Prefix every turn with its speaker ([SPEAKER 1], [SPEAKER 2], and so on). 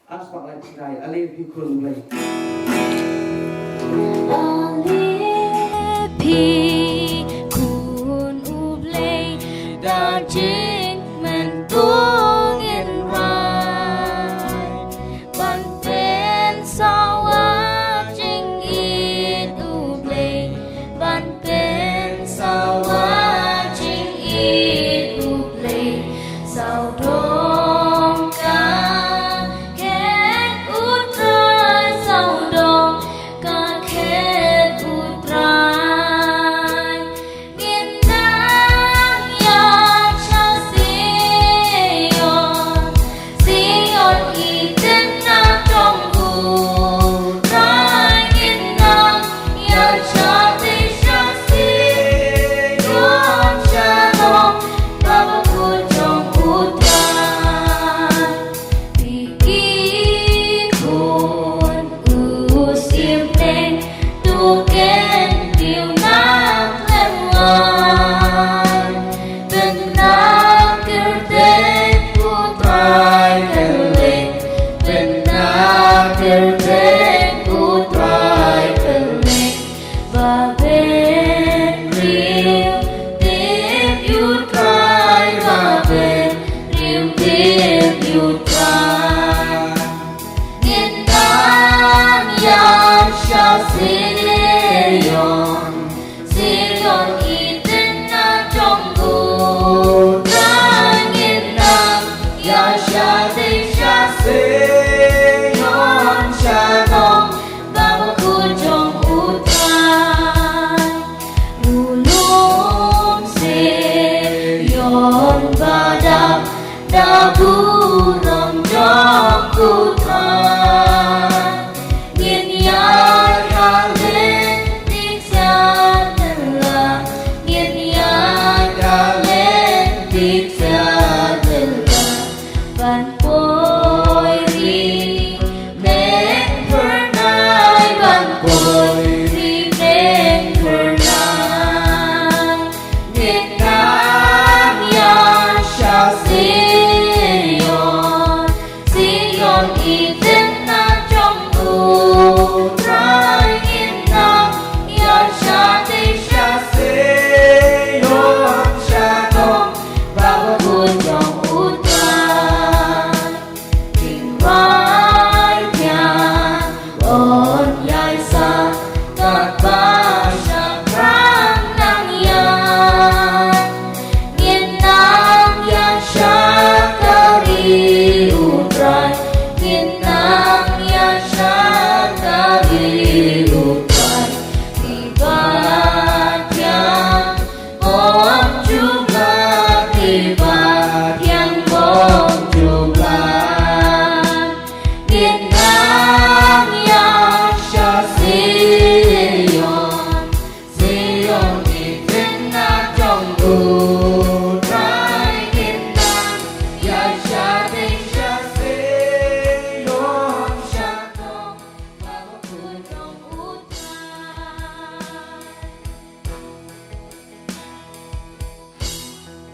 [SPEAKER 1] Ask what like today, I leave you couldn't play.
[SPEAKER 2] Pi kun ublei da jing men tung in vai ban pen sawa jing in ublei ban pen sawa jing in ublei sao dong ka ket utrai sao dong ka ket utrai nghìn nắng ya cha Sion y tên na trong vụ rai nghìn nắng ya cha ti cha Sion cha dong ba ku trong utrai Piki kun usim tên tu ken điều nang lên ngoài tên nang kêu tên putrai keli tên nang kêu tên putrai keli và bên riu tiếp utrai và bên riu tiếp utrai nghìn nắng ya cha Sion y tên na trong vụ rai nghìn nắng ya cha ti cha Sion cha dong ba khu trong utrai lulum Sion ba da bu lòng trong